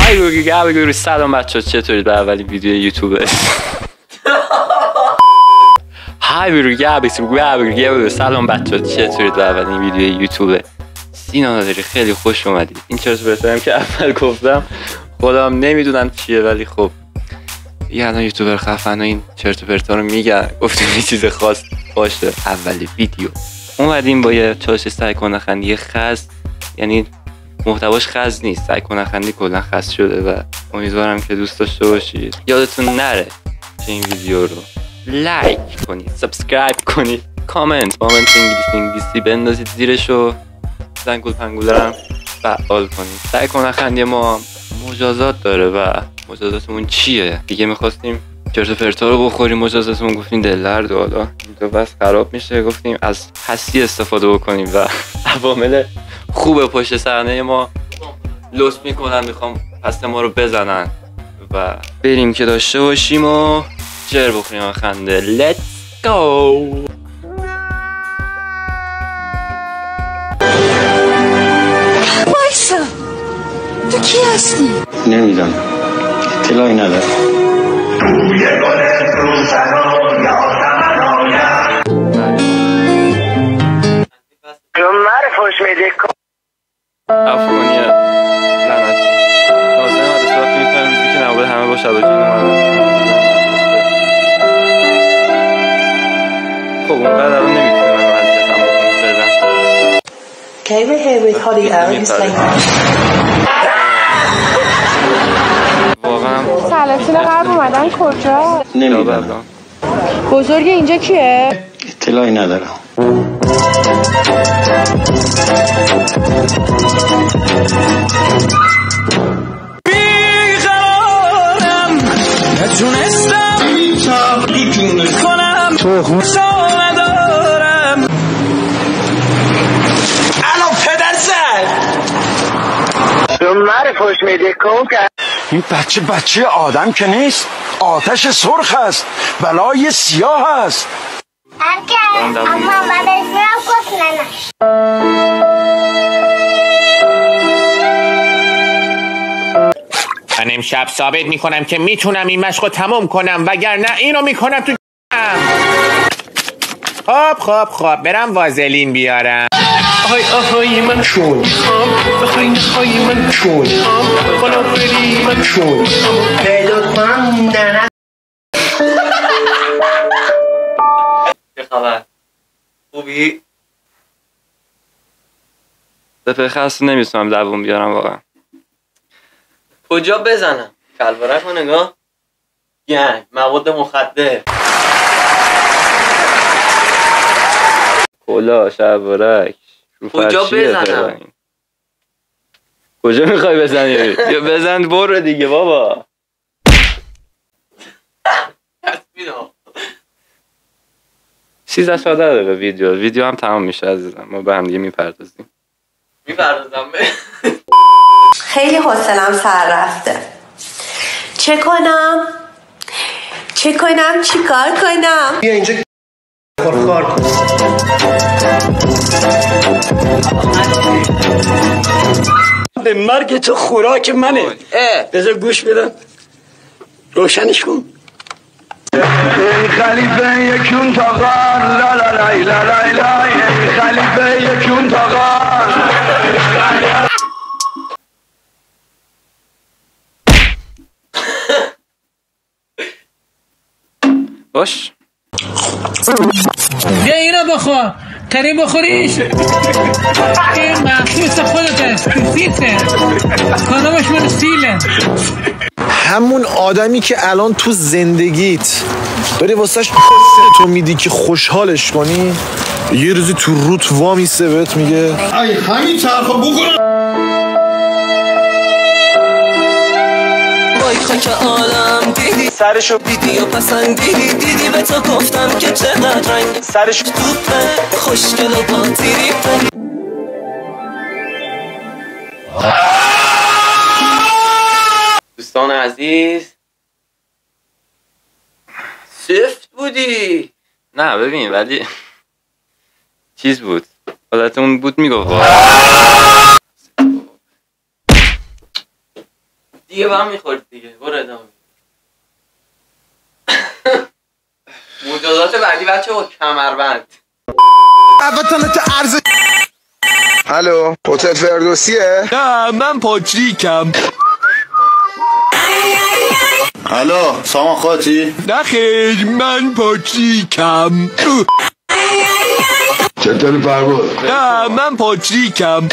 های سلام بچه ها، چطورید؟ به اولین ویدیو یوتیوب سلام بچه ها، چطورید؟ به اولین ویدیو یوتیوب سینا نادری. خیلی خوش اومدید. این چرت و پرتام که اول گفتم خودم نمیدونم چیه، ولی خب یه الان یوتیوبر خفن و این چرت و پرتا رو میگن، گفتیم یه چیز خاص باشه. اول ویدیو اومدیم با یه چالش سعی کن نخندی خاص، یعنی محتواش خاص نیست، سعی کن نخندی کلا خاص شده و امیدوارم که دوست داشته باشید. یادتون نره که این ویدیو رو لایک کنید، سابسکرایب کنید، کامنت انگلیسی بندازید زیرش و زنگول پنگولرم فعال کنید. سعی کن نخندی ما مجازات داره و مجازاتمون چیه؟ دیگه میخواستیم چرت و پرتا رو بخوریم، مجازاتمون گفتیم دلدرد و حالا تو بس خراب میشه، گفتیم از هستی استفاده بکنیم و عوامل خوب پشت صحنه ما لطف میکنن، میخوام هست ما رو بزنن و بریم که داشته باشیم و جر بخوریم و خنده. Let's go. وایسا، تو کی هستی؟ نمیدونم، اطلاعی ندارم. خوش میده افغانیه لعنتی نازنین مدرسه وقتی میفهمیم ریزی که نبوده همه با شباجین اومدن. خب اونقدر الان نمیتونیم من حرکت هم بکنیم فعلا. Okay, we're here with Holly Owen, who's playing. واقعا سلاطین غرب اومدن کجا؟ نمیدونم، بزرگ اینجا کیه؟ اطلاعی ندارم. بیقرارم نتونستم تقلیدون کنم، تو خوشا ندارم. الو پدر زد دمر خوش میده کن که این بچه آدم که نیست، آتش سرخ است، بلای سیاه است. اما من اسمم کسلنه. من امشب ثابت میکنم که میتونم این مشق رو تموم کنم، وگرنه اینو میکنم تو خب برم وازلین بیارم. آهای من چون بخوای من چون فلافلی من چون پیدا کنم نه. چه خبر؟ خوبی؟ دفعه خسته نمیتونم دووم بیارم واقعا. کجا بزنم؟ کلبرک رو نگاه، گنگ، مواد مخدر، کلا، شلوارک، کجا بزنم؟ کجا میخوای بزنی؟ یا بزن برو دیگه بابا. 13-14 دقیقه ویدیو هم تمام میشه عزیزم، ما به هم دیگه میپردازم. خیلی حوصله‌ام سر رفته. چه کنم؟ چیکار کنم؟ بیا اینجا کار کن. به مرگ تو خوراک منه. بذار گوش بدم، روشنش کن. خلیفه یکون تاقان لا لا لای لا لای لای، خلیفه یکون تاقان. باش بیا اینو بخور، کریم بخوریش. این مخصوص خودته، سیسه کدامش من سیله. همون آدمی که الان تو زندگیت داری واسهش تو میدی که خوشحالش کنی، یه روزی تو روت وامیسته بهت میگه ای همین طرفا بکنم. که عالم دیدی سرشو دیدی و پسندیدی به تو گفتم که چقدر رنگ سرشو توپه خوشگل و با تیریپه. دوستان عزیز، سفت بودی. نه ببین ولی چیز بود، حالتون بود میگفت دیگه با هم میخورد دیگه. برو ادامه. مجازات بعدی بچه با کمربند. البته تو ارز. الو هتل فردوسیه؟ نه من پاتریکم. الو سامان خاطی؟ نه خیر من پاتریکم. چطوری فربود؟ نه من پاتریکم.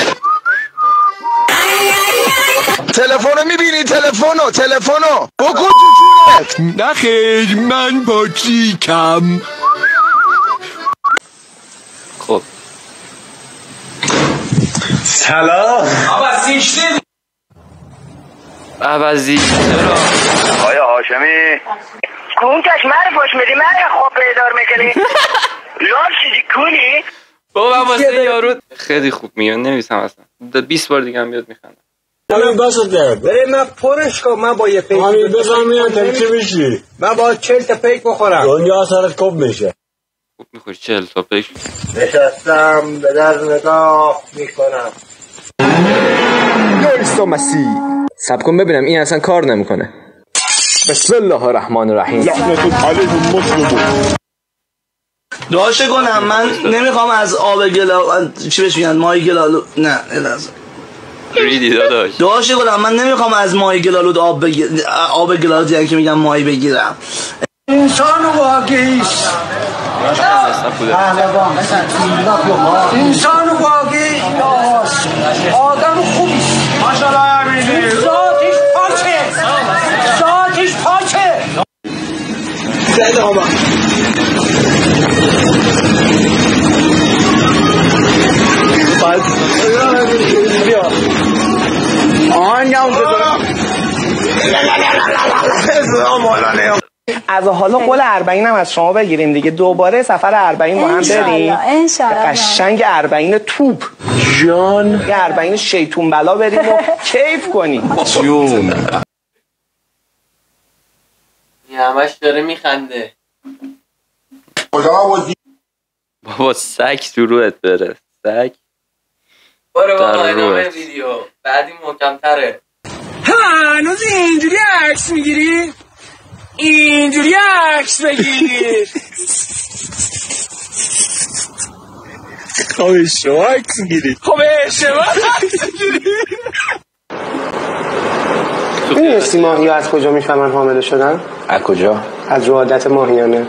تلفنو میبینی؟ تلفنو بکن تو چونت. نه خیر من پاتریکم. خب سلام عوضی چرا؟ آیا هاشمی کون کشمر پشت میدی من خواب پیدار میکنی لام چیزی کنی بابا واسه یارو خیلی خوب میگن نمیسم اصلا 20 بار دیگه هم بیاد میخندم. همین بسط درد بره من پرش کن. من با یه پیک همین بزن میان تا چی میشی؟ من با 40 تا پیک بخورم دنیا سرت کب میشه. خوب میخوری 40 تا پیک. نشستم به در نگاه میکنم. یایستا مسیح سب کن ببینم این اصلا کار نمیکنه. بسم الله الرحمن الرحیم. لعنت علیهم مطلوب. دعاشه کنم من نمیخوام از آب گلالو چی بهش میگن ماهی گلالو نه ریدی داداش. دعاشه کنم من نمیخوام از ماهی گلالود آب گلالود دیگه که میگم ماهی بگیرم. انسان واقعی است. انسان واقعی آدم خوبی است. ماشاءالله ذاتش پاکه. زد آقا بیا از حالا قول 40 هم از شما بگیریم دیگه. دوباره سفر 40 با هم بریم. قشنگ 40 توپ جان. یه 40 شیطون بلا بریم و کیف کنیم جون. همش داره میخنده. بابا سگ تو روحت بره. سگ برو بابا ادامه ویدیو بعدی محکم‌تره. هنوز اینجوری عکس میگیری؟ اینجوری عکس بگیر. خب شما عکس میگیری. میدونستی ماهی از کجا میفهمن حامله شدن؟ از کجا؟ از رو عادت ماهیانه.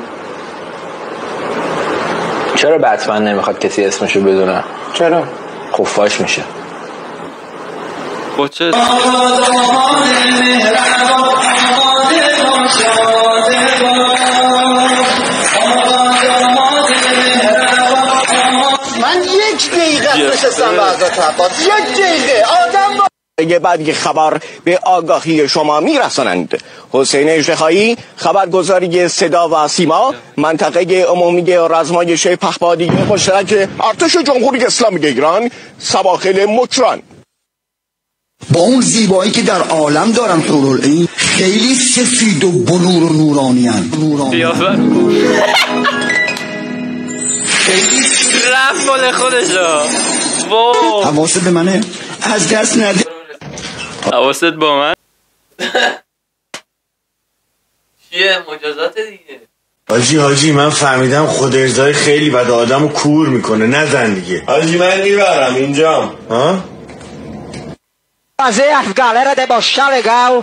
چرا بتمن نمیخواد کسی اسمشو بدونه؟ چرا؟ خفاش میشه. خوچه من 1 دقیقه نشستم وقت عباس. 1 دقیقه آدم بعد که خبر به آگاهی شما میرسانند. حسین اژدهایی خبرگزاری صدا و سیما منطقه عمومی رزمایش پهپادی مشترک ارتش جمهوری اسلامی ایران سواحل مکران. با اون زیبایی که در عالم دارن حورالعین خیلی سفید و بلور و نورانیان. خیلی رفت مال خودشا. حواست به منه از دست نده. حواست با من چیه مجازات دیگه. حاجی من فهمیدم خود ارزای خیلی بد آدمو کور میکنه. نزن دیگه حاجی. من میبرم اینجام ها. Fazer as galera debochar legal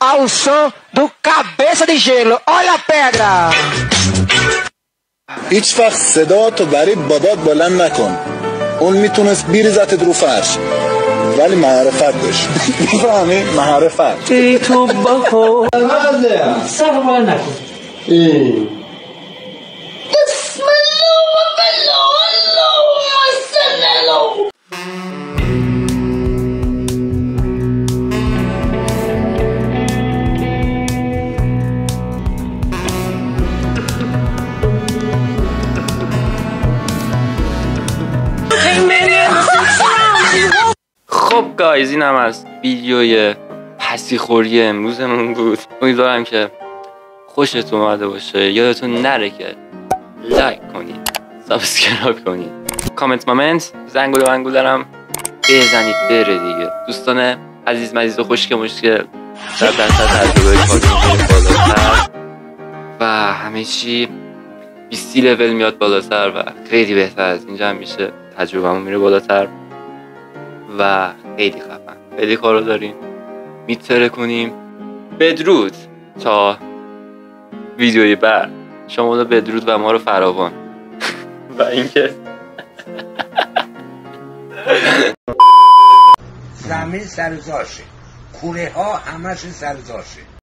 ao som do Cabeça de Gelo. Olha a pedra! هیچ وقت صدا تو برای بابات بلند نکن. اون میتونست بیریزت رو فرش ولی معرفت داشت. میفهمی؟ معرفت ای تو بخو سر بلند نکن. بسم الله و بلا اللهم صل علی. خب گایز این هم از ویدیوی پسی خوری امروزمون بود. امیدوارم که خوشتون اومده باشه. یادتون نره که لایک کنید، سابسکرایب کنید، کامنت مامنت، زنگوله منگوله هم بزنید بره دیگه. دوستان عزیز مزیز و خوشگل مشکل 100% تجربه کاری میره بالاتر و همه چی 20 لول میاد بالاتر و خیلی بهتر از اینجا میشه. تجربه‌مون میره بالاتر و خیلی خفن. خیلی کارو داریم میتره کنیم. بدرود تا ویدیوی بعد. شما رو بدرود و ما رو فراوان. و اینکه زمین سرزاشه، کوره ها همش سرزاشه.